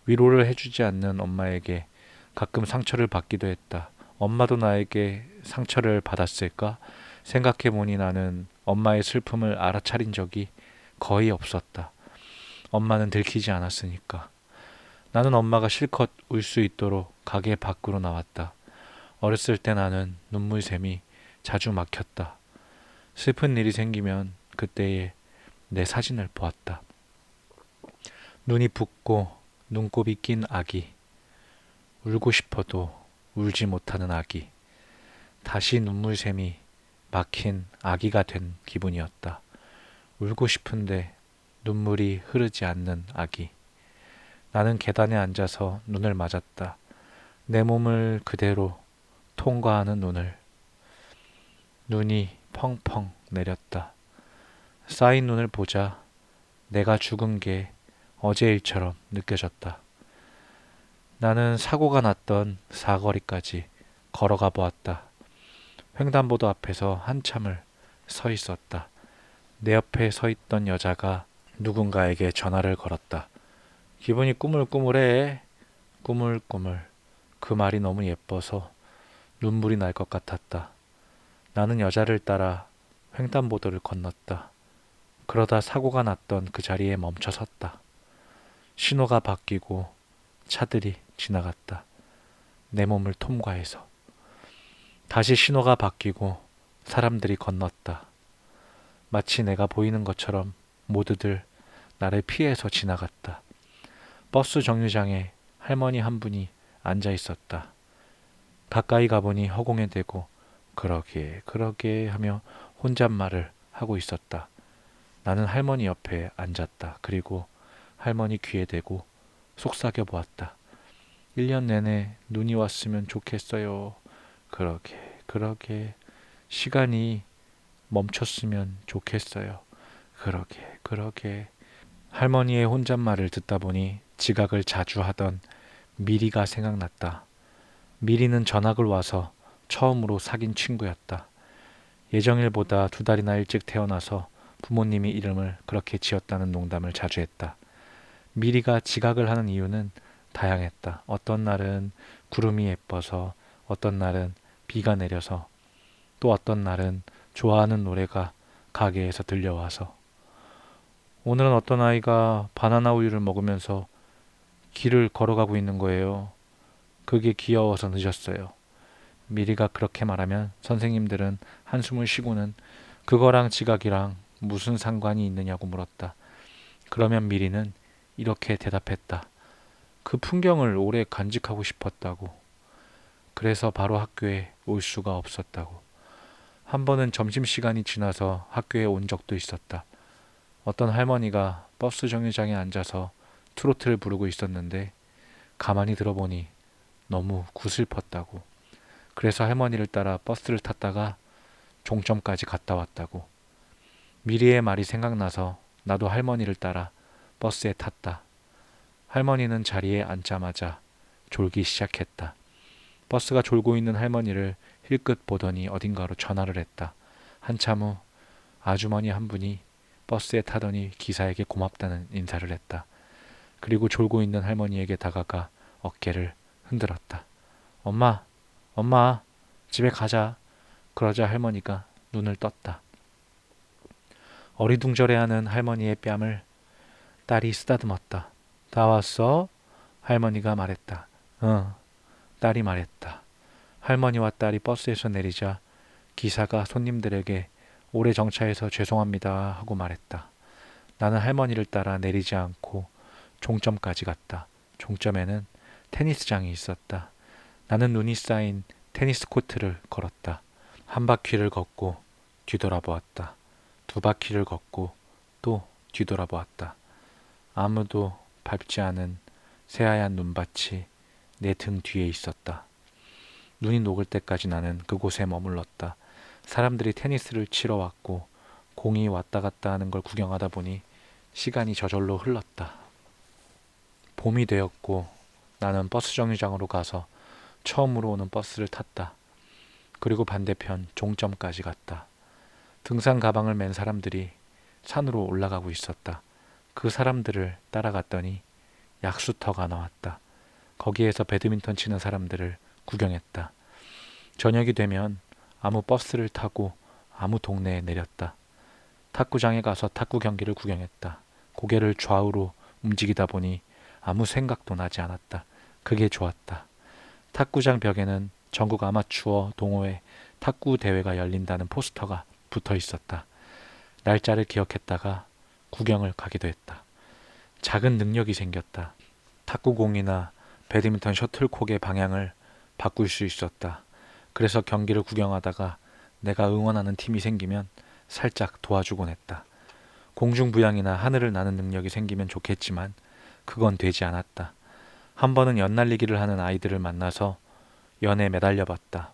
위로를 해주지 않는 엄마에게 가끔 상처를 받기도 했다. 엄마도 나에게 상처를 받았을까? 생각해보니 나는 엄마의 슬픔을 알아차린 적이 거의 없었다. 엄마는 들키지 않았으니까. 나는 엄마가 실컷 울 수 있도록 가게 밖으로 나왔다. 어렸을 때 나는 눈물샘이 자주 막혔다. 슬픈 일이 생기면 그때에 내 사진을 보았다. 눈이 붓고 눈곱이 낀 아기. 울고 싶어도 울지 못하는 아기. 다시 눈물샘이 막힌 아기가 된 기분이었다. 울고 싶은데 눈물이 흐르지 않는 아기. 나는 계단에 앉아서 눈을 맞았다. 내 몸을 그대로 통과하는 눈을. 눈이 펑펑 내렸다. 쌓인 눈을 보자 내가 죽은 게 어제 일처럼 느껴졌다. 나는 사고가 났던 사거리까지 걸어가 보았다. 횡단보도 앞에서 한참을 서 있었다. 내 옆에 서 있던 여자가 누군가에게 전화를 걸었다. 기분이 꾸물꾸물해. 꾸물꾸물. 그 말이 너무 예뻐서 눈물이 날 것 같았다. 나는 여자를 따라 횡단보도를 건넜다. 그러다 사고가 났던 그 자리에 멈춰 섰다. 신호가 바뀌고 차들이 지나갔다. 내 몸을 통과해서. 다시 신호가 바뀌고 사람들이 건넜다. 마치 내가 보이는 것처럼 모두들 나를 피해서 지나갔다. 버스 정류장에 할머니 한 분이 앉아 있었다. 가까이 가보니 허공에 대고 그러게 그러게 하며 혼잣말을 하고 있었다. 나는 할머니 옆에 앉았다. 그리고 할머니 귀에 대고 속삭여 보았다. 1년 내내 눈이 왔으면 좋겠어요. 그러게 그러게 시간이 멈췄으면 좋겠어요. 그러게 그러게. 할머니의 혼잣말을 듣다 보니 지각을 자주 하던 미리가 생각났다. 미리는 전학을 와서 처음으로 사귄 친구였다. 예정일보다 2달이나 일찍 태어나서 부모님이 이름을 그렇게 지었다는 농담을 자주 했다. 미리가 지각을 하는 이유는 다양했다. 어떤 날은 구름이 예뻐서, 어떤 날은 비가 내려서, 또 어떤 날은 좋아하는 노래가 가게에서 들려와서. 오늘은 어떤 아이가 바나나 우유를 먹으면서 길을 걸어가고 있는 거예요. 그게 귀여워서 늦었어요. 미리가 그렇게 말하면 선생님들은 한숨을 쉬고는 그거랑 지각이랑 무슨 상관이 있느냐고 물었다. 그러면 미리는 이렇게 대답했다. 그 풍경을 오래 간직하고 싶었다고. 그래서 바로 학교에 올 수가 없었다고. 한 번은 점심시간이 지나서 학교에 온 적도 있었다. 어떤 할머니가 버스 정류장에 앉아서 트로트를 부르고 있었는데 가만히 들어보니 너무 구슬펐다고. 그래서 할머니를 따라 버스를 탔다가 종점까지 갔다 왔다고. 미리의 말이 생각나서 나도 할머니를 따라 버스에 탔다. 할머니는 자리에 앉자마자 졸기 시작했다. 버스가 졸고 있는 할머니를 힐끗 보더니 어딘가로 전화를 했다. 한참 후 아주머니 한 분이 버스에 타더니 기사에게 고맙다는 인사를 했다. 그리고 졸고 있는 할머니에게 다가가 어깨를 흔들었다. 엄마, 엄마, 집에 가자. 그러자 할머니가 눈을 떴다. 어리둥절해하는 할머니의 뺨을 딸이 쓰다듬었다. 다 왔어? 할머니가 말했다. 응, 딸이 말했다. 할머니와 딸이 버스에서 내리자 기사가 손님들에게 오래 정차해서 죄송합니다 하고 말했다. 나는 할머니를 따라 내리지 않고 종점까지 갔다. 종점에는 테니스장이 있었다. 나는 눈이 쌓인 테니스 코트를 걸었다. 한 바퀴를 걷고 뒤돌아보았다. 2바퀴를 걷고 또 뒤돌아보았다. 아무도 밟지 않은 새하얀 눈밭이 내 등 뒤에 있었다. 눈이 녹을 때까지 나는 그곳에 머물렀다. 사람들이 테니스를 치러 왔고 공이 왔다 갔다 하는 걸 구경하다 보니 시간이 저절로 흘렀다. 봄이 되었고 나는 버스 정류장으로 가서 처음으로 오는 버스를 탔다. 그리고 반대편 종점까지 갔다. 등산 가방을 맨 사람들이 산으로 올라가고 있었다. 그 사람들을 따라갔더니 약수터가 나왔다. 거기에서 배드민턴 치는 사람들을 구경했다. 저녁이 되면 아무 버스를 타고 아무 동네에 내렸다. 탁구장에 가서 탁구 경기를 구경했다. 고개를 좌우로 움직이다 보니 아무 생각도 나지 않았다. 그게 좋았다. 탁구장 벽에는 전국 아마추어 동호회 탁구 대회가 열린다는 포스터가 붙어 있었다. 날짜를 기억했다가 구경을 가기도 했다. 작은 능력이 생겼다. 탁구공이나 배드민턴 셔틀콕의 방향을 바꿀 수 있었다. 그래서 경기를 구경하다가 내가 응원하는 팀이 생기면 살짝 도와주곤 했다. 공중부양이나 하늘을 나는 능력이 생기면 좋겠지만 그건 되지 않았다. 한 번은 연날리기를 하는 아이들을 만나서 연에 매달려 봤다.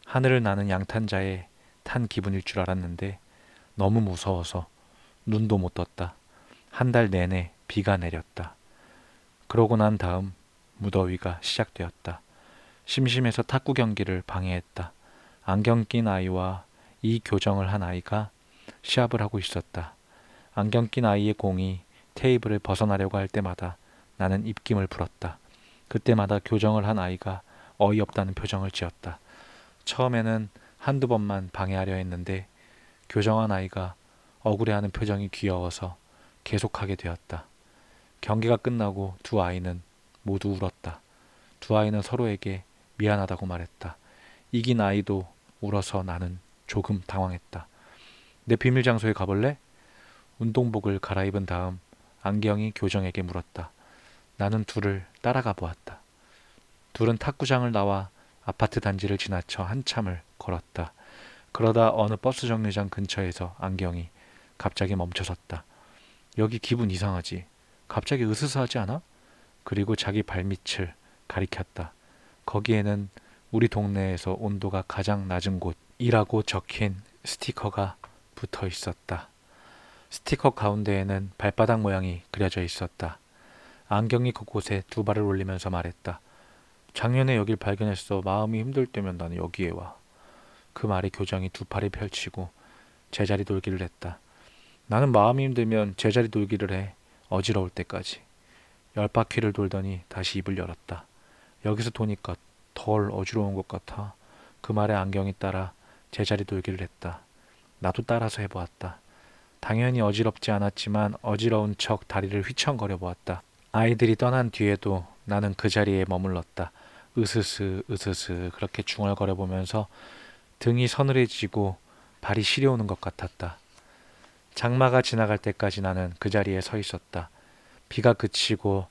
하늘을 나는 양탄자에 탄 기분일 줄 알았는데 너무 무서워서 눈도 못 떴다. 한 달 내내 비가 내렸다. 그러고 난 다음 무더위가 시작되었다. 심심해서 탁구 경기를 방해했다. 안경 낀 아이와 이 교정을 한 아이가 시합을 하고 있었다. 안경 낀 아이의 공이 테이블을 벗어나려고 할 때마다 나는 입김을 불었다. 그때마다 교정을 한 아이가 어이없다는 표정을 지었다. 처음에는 한두 번만 방해하려 했는데 교정한 아이가 억울해하는 표정이 귀여워서 계속하게 되었다. 경기가 끝나고 두 아이는 모두 울었다. 두 아이는 서로에게 미안하다고 말했다. 이긴 아이도 울어서 나는 조금 당황했다. 내 비밀 장소에 가볼래? 운동복을 갈아입은 다음 안경이 교정에게 물었다. 나는 둘을 따라가 보았다. 둘은 탁구장을 나와 아파트 단지를 지나쳐 한참을 걸었다. 그러다 어느 버스 정류장 근처에서 안경이 갑자기 멈춰섰다. 여기 기분 이상하지? 갑자기 으스스하지 않아? 그리고 자기 발밑을 가리켰다. 거기에는 우리 동네에서 온도가 가장 낮은 곳이라고 적힌 스티커가 붙어 있었다. 스티커 가운데에는 발바닥 모양이 그려져 있었다. 안경이 그곳에 두 발을 올리면서 말했다. 작년에 여길 발견했어. 마음이 힘들 때면 나는 여기에 와. 그 말에 교정이 두 팔을 펼치고 제자리 돌기를 했다. 나는 마음이 힘들면 제자리 돌기를 해. 어지러울 때까지. 10바퀴를 돌더니 다시 입을 열었다. 여기서 도니까 덜 어지러운 것 같아. 그 말에 안경이 따라 제자리 돌기를 했다. 나도 따라서 해보았다. 당연히 어지럽지 않았지만 어지러운 척 다리를 휘청거려 보았다. 아이들이 떠난 뒤에도 나는 그 자리에 머물렀다. 으스스 으스스 그렇게 중얼거려 보면서 등이 서늘해지고 발이 시려오는 것 같았다. 장마가 지나갈 때까지 나는 그 자리에 서 있었다. 비가 그치고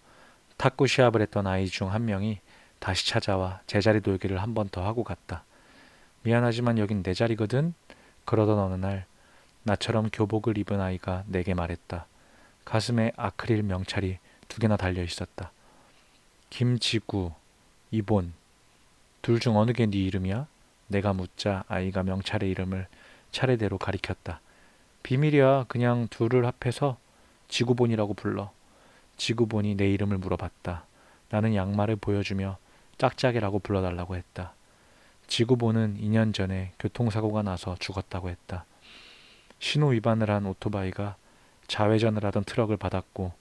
탁구 시합을 했던 아이 중 한 명이 다시 찾아와 제자리 돌기를 한 번 더 하고 갔다. 미안하지만 여긴 내 자리거든? 그러던 어느 날 나처럼 교복을 입은 아이가 내게 말했다. 가슴에 아크릴 명찰이 2개나 달려 있었다. 김지구, 이본, 둘 중 어느 게 네 이름이야? 내가 묻자 아이가 명찰의 이름을 차례대로 가리켰다. 비밀이야. 그냥 둘을 합해서 지구본이라고 불러. 지구본이 내 이름을 물어봤다. 나는 양말을 보여주며 짝짝이라고 불러달라고 했다. 지구본은 2년 전에 교통사고가 나서 죽었다고 했다. 신호 위반을 한 오토바이가 좌회전을 하던 트럭을 받았고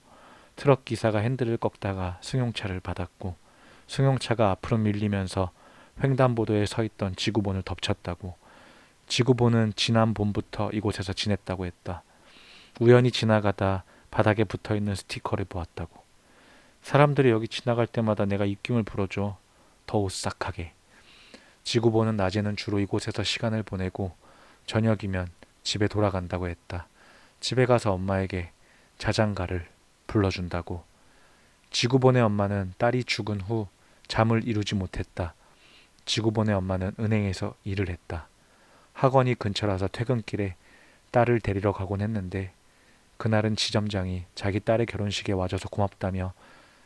트럭 기사가 핸들을 꺾다가 승용차를 받았고 승용차가 앞으로 밀리면서 횡단보도에 서 있던 지구본을 덮쳤다고. 지구본은 지난 봄부터 이곳에서 지냈다고 했다. 우연히 지나가다 바닥에 붙어있는 스티커를 보았다고. 사람들이 여기 지나갈 때마다 내가 입김을 불어줘. 더 오싹하게. 지구본은 낮에는 주로 이곳에서 시간을 보내고 저녁이면 집에 돌아간다고 했다. 집에 가서 엄마에게 자장가를 불러준다고. 지구본의 엄마는 딸이 죽은 후 잠을 이루지 못했다. 지구본의 엄마는 은행에서 일을 했다. 학원이 근처라서 퇴근길에 딸을 데리러 가곤 했는데 그날은 지점장이 자기 딸의 결혼식에 와줘서 고맙다며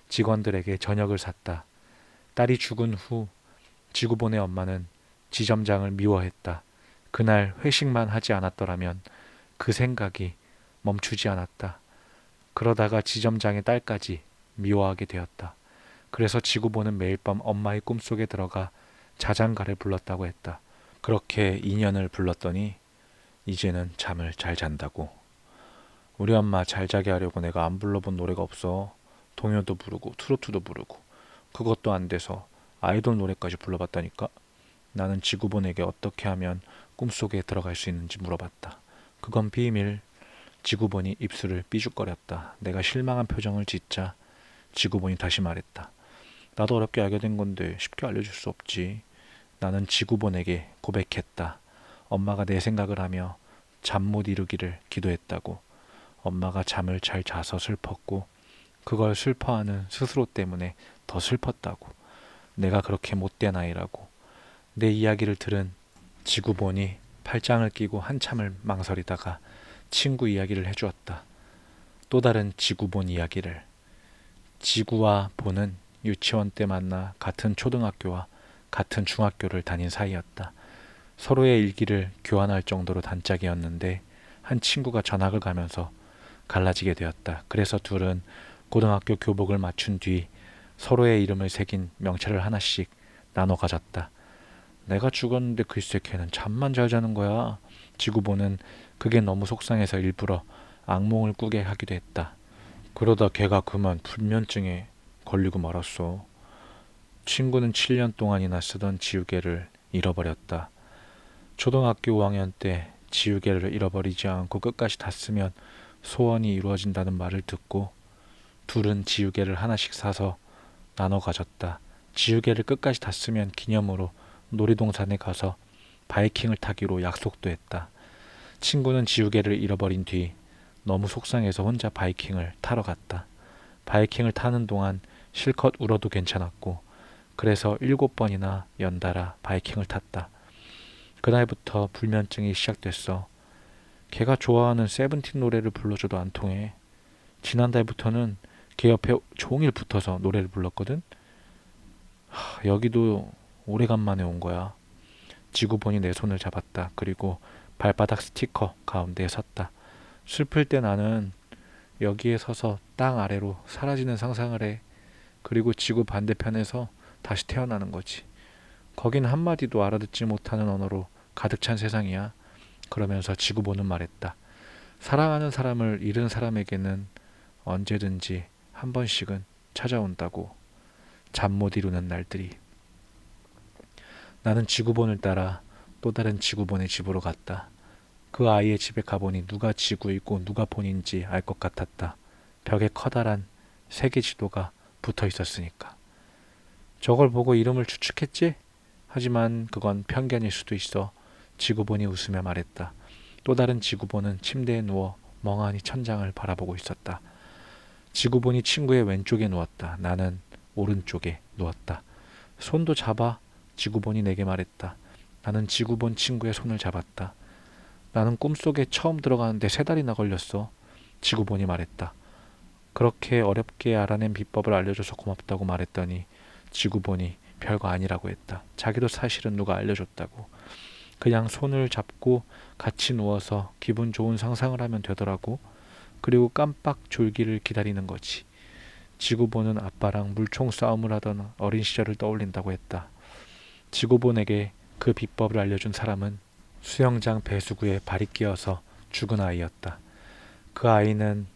직원들에게 저녁을 샀다. 딸이 죽은 후 지구본의 엄마는 지점장을 미워했다. 그날 회식만 하지 않았더라면 그 생각이 멈추지 않았다. 그러다가 지점장의 딸까지 미워하게 되었다. 그래서 지구본은 매일 밤 엄마의 꿈속에 들어가 자장가를 불렀다고 했다. 그렇게 2년을 불렀더니 이제는 잠을 잘 잔다고. 우리 엄마 잘 자게 하려고 내가 안 불러본 노래가 없어. 동요도 부르고 트로트도 부르고 그것도 안 돼서 아이돌 노래까지 불러봤다니까. 나는 지구본에게 어떻게 하면 꿈속에 들어갈 수 있는지 물어봤다. 그건 비밀. 지구본이 입술을 삐죽거렸다. 내가 실망한 표정을 짓자 지구본이 다시 말했다. 나도 어렵게 알게 된 건데 쉽게 알려줄 수 없지. 나는 지구본에게 고백했다. 엄마가 내 생각을 하며 잠 못 이루기를 기도했다고. 엄마가 잠을 잘 자서 슬펐고 그걸 슬퍼하는 스스로 때문에 더 슬펐다고. 내가 그렇게 못된 아이라고. 내 이야기를 들은 지구본이 팔짱을 끼고 한참을 망설이다가 친구 이야기를 해주었다. 또 다른 지구본 이야기를. 지구와 본은 유치원 때 만나 같은 초등학교와 같은 중학교를 다닌 사이였다. 서로의 일기를 교환할 정도로 단짝이었는데 한 친구가 전학을 가면서 갈라지게 되었다. 그래서 둘은 고등학교 교복을 맞춘 뒤 서로의 이름을 새긴 명찰을 하나씩 나눠 가졌다. 내가 죽었는데 글쎄 걔는 잠만 잘 자는 거야. 지구본은 그게 너무 속상해서 일부러 악몽을 꾸게 하기도 했다. 그러다 걔가 그만 불면증에 걸리고 말았어. 친구는 7년 동안이나 쓰던 지우개를 잃어버렸다. 초등학교 5학년 때 지우개를 잃어버리지 않고 끝까지 다 쓰면 소원이 이루어진다는 말을 듣고 둘은 지우개를 하나씩 사서 나눠 가졌다. 지우개를 끝까지 다 쓰면 기념으로 놀이동산에 가서 바이킹을 타기로 약속도 했다. 친구는 지우개를 잃어버린 뒤 너무 속상해서 혼자 바이킹을 타러 갔다. 바이킹을 타는 동안 실컷 울어도 괜찮았고 그래서 7번이나 연달아 바이킹을 탔다. 그날부터 불면증이 시작됐어. 걔가 좋아하는 세븐틴 노래를 불러줘도 안 통해. 지난달부터는 걔 옆에 종일 붙어서 노래를 불렀거든. 여기도 오래간만에 온 거야. 지구본이 내 손을 잡았다. 그리고 발바닥 스티커 가운데에 섰다. 슬플 때 나는 여기에 서서 땅 아래로 사라지는 상상을 해. 그리고 지구 반대편에서 다시 태어나는 거지. 거긴 한마디도 알아듣지 못하는 언어로 가득 찬 세상이야. 그러면서 지구본은 말했다. 사랑하는 사람을 잃은 사람에게는 언제든지 한 번씩은 찾아온다고. 잠 못 이루는 날들이. 나는 지구본을 따라 또 다른 지구본의 집으로 갔다. 그 아이의 집에 가보니 누가 지구이고 누가 본인지 알 것 같았다. 벽에 커다란 세계 지도가 붙어 있었으니까. 저걸 보고 이름을 추측했지? 하지만 그건 편견일 수도 있어. 지구본이 웃으며 말했다. 또 다른 지구본은 침대에 누워 멍하니 천장을 바라보고 있었다. 지구본이 친구의 왼쪽에 누웠다. 나는 오른쪽에 누웠다. 손도 잡아. 지구본이 내게 말했다. 나는 지구본 친구의 손을 잡았다. 나는 꿈속에 처음 들어가는데 3달이나 걸렸어. 지구본이 말했다. 그렇게 어렵게 알아낸 비법을 알려줘서 고맙다고 말했더니 지구본이 별거 아니라고 했다. 자기도 사실은 누가 알려줬다고. 그냥 손을 잡고 같이 누워서 기분 좋은 상상을 하면 되더라고. 그리고 깜빡 졸기를 기다리는 거지. 지구본은 아빠랑 물총 싸움을 하던 어린 시절을 떠올린다고 했다. 지구본에게 그 비법을 알려준 사람은 수영장 배수구에 발이 끼어서 죽은 아이였다. 그 아이는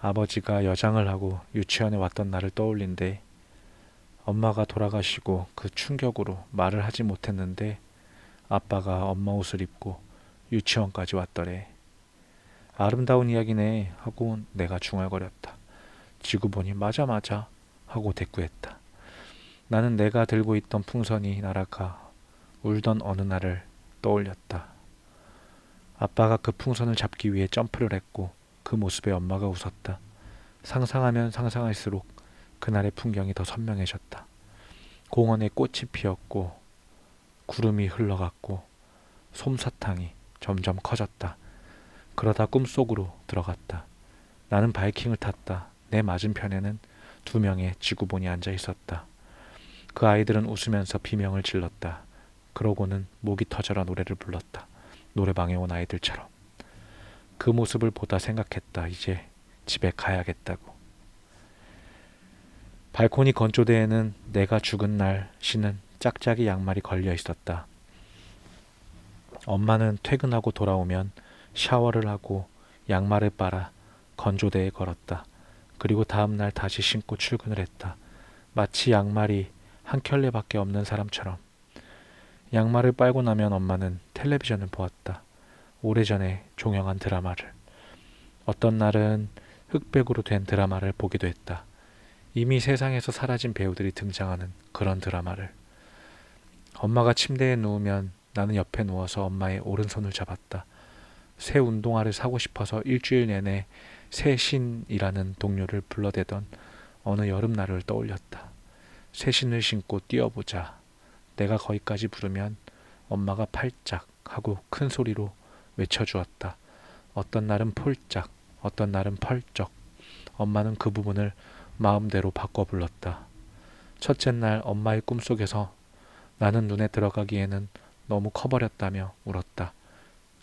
아버지가 여장을 하고 유치원에 왔던 날을 떠올린대. 엄마가 돌아가시고 그 충격으로 말을 하지 못했는데 아빠가 엄마 옷을 입고 유치원까지 왔더래. 아름다운 이야기네 하고 내가 중얼거렸다. 지구본이 맞아 하고 대꾸했다. 나는 내가 들고 있던 풍선이 날아가 울던 어느 날을 떠올렸다. 아빠가 그 풍선을 잡기 위해 점프를 했고 그 모습에 엄마가 웃었다. 상상하면 상상할수록 그날의 풍경이 더 선명해졌다. 공원에 꽃이 피었고 구름이 흘러갔고 솜사탕이 점점 커졌다. 그러다 꿈속으로 들어갔다. 나는 바이킹을 탔다. 내 맞은편에는 2명의 지구본이 앉아 있었다. 그 아이들은 웃으면서 비명을 질렀다. 그러고는 목이 터져라 노래를 불렀다. 노래방에 온 아이들처럼. 그 모습을 보다 생각했다. 이제 집에 가야겠다고. 발코니 건조대에는 내가 죽은 날 신은 짝짝이 양말이 걸려 있었다. 엄마는 퇴근하고 돌아오면 샤워를 하고 양말을 빨아 건조대에 걸었다. 그리고 다음 날 다시 신고 출근을 했다. 마치 양말이 한 켤레밖에 없는 사람처럼. 양말을 빨고 나면 엄마는 텔레비전을 보았다. 오래전에 종영한 드라마를. 어떤 날은 흑백으로 된 드라마를 보기도 했다. 이미 세상에서 사라진 배우들이 등장하는 그런 드라마를. 엄마가 침대에 누우면 나는 옆에 누워서 엄마의 오른손을 잡았다. 새 운동화를 사고 싶어서 일주일 내내 새 신이라는 동료를 불러대던 어느 여름날을 떠올렸다. 새 신을 신고 뛰어보자. 내가 거기까지 부르면 엄마가 팔짝 하고 큰 소리로 외쳐주었다. 어떤 날은 폴짝, 어떤 날은 펄쩍. 엄마는 그 부분을 마음대로 바꿔 불렀다. 첫째 날 엄마의 꿈속에서 나는 눈에 들어가기에는 너무 커버렸다며 울었다.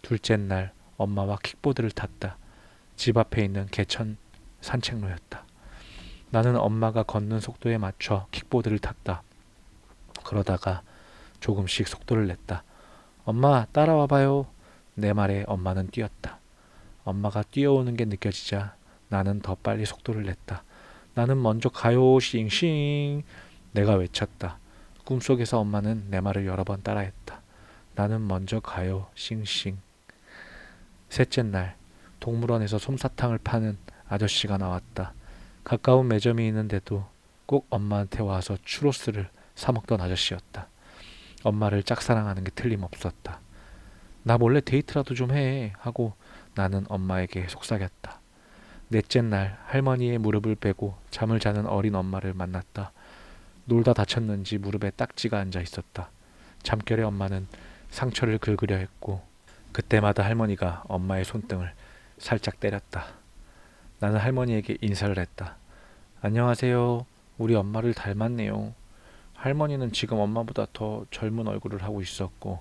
둘째 날 엄마와 킥보드를 탔다. 집 앞에 있는 개천 산책로였다. 나는 엄마가 걷는 속도에 맞춰 킥보드를 탔다. 그러다가 조금씩 속도를 냈다. 엄마, 따라와봐요. 내 말에 엄마는 뛰었다. 엄마가 뛰어오는 게 느껴지자 나는 더 빨리 속도를 냈다. 나는 먼저 가요, 싱싱. 내가 외쳤다. 꿈속에서 엄마는 내 말을 여러 번 따라했다. 나는 먼저 가요, 싱싱. 셋째 날, 동물원에서 솜사탕을 파는 아저씨가 나왔다. 가까운 매점이 있는데도 꼭 엄마한테 와서 추로스를 사 먹던 아저씨였다. 엄마를 짝사랑하는 게 틀림없었다. 나 몰래 데이트라도 좀 해 하고 나는 엄마에게 속삭였다. 넷째 날 할머니의 무릎을 베고 잠을 자는 어린 엄마를 만났다. 놀다 다쳤는지 무릎에 딱지가 앉아 있었다. 잠결에 엄마는 상처를 긁으려 했고 그때마다 할머니가 엄마의 손등을 살짝 때렸다. 나는 할머니에게 인사를 했다. 안녕하세요. 우리 엄마를 닮았네요. 할머니는 지금 엄마보다 더 젊은 얼굴을 하고 있었고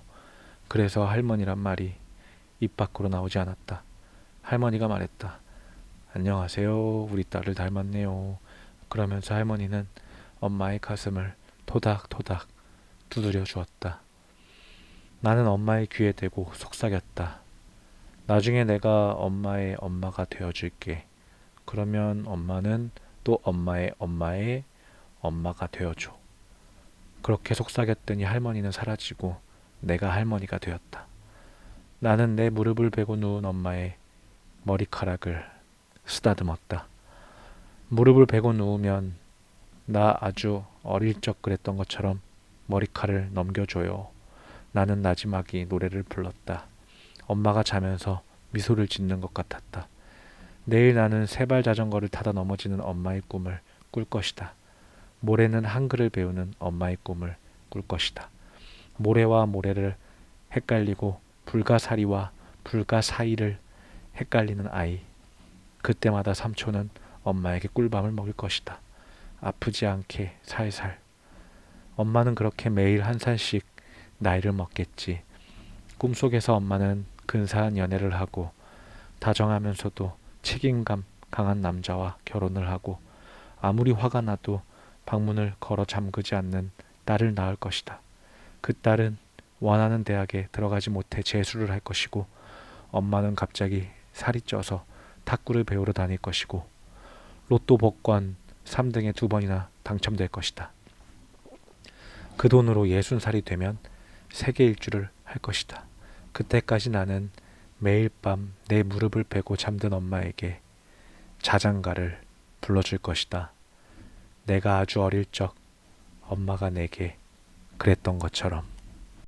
그래서 할머니란 말이 입 밖으로 나오지 않았다. 할머니가 말했다. 안녕하세요. 우리 딸을 닮았네요. 그러면서 할머니는 엄마의 가슴을 토닥토닥 두드려 주었다. 나는 엄마의 귀에 대고 속삭였다. 나중에 내가 엄마의 엄마가 되어줄게. 그러면 엄마는 또 엄마의 엄마의 엄마가 되어줘. 그렇게 속삭였더니 할머니는 사라지고 내가 할머니가 되었다. 나는 내 무릎을 베고 누운 엄마의 머리카락을 쓰다듬었다. 무릎을 베고 누우면 나 아주 어릴 적 그랬던 것처럼 머리카락을 넘겨줘요. 나는 나지막이 노래를 불렀다. 엄마가 자면서 미소를 짓는 것 같았다. 내일 나는 세발 자전거를 타다 넘어지는 엄마의 꿈을 꿀 것이다. 모레는 한글을 배우는 엄마의 꿈을 꿀 것이다. 모래와 모래를 헷갈리고 불가사리와 불가사의를 헷갈리는 아이. 그때마다 삼촌은 엄마에게 꿀밤을 먹일 것이다. 아프지 않게 살살. 엄마는 그렇게 매일 한 살씩 나이를 먹겠지. 꿈속에서 엄마는 근사한 연애를 하고 다정하면서도 책임감 강한 남자와 결혼을 하고 아무리 화가 나도 방문을 걸어 잠그지 않는 딸을 낳을 것이다. 그 딸은 원하는 대학에 들어가지 못해 재수를 할 것이고 엄마는 갑자기 살이 쪄서 탁구를 배우러 다닐 것이고 로또 복권 3등에 2번이나 당첨될 것이다. 그 돈으로 60살이 되면 세계 일주를 할 것이다. 그때까지 나는 매일 밤 내 무릎을 베고 잠든 엄마에게 자장가를 불러줄 것이다. 내가 아주 어릴 적 엄마가 내게 그랬던 것처럼.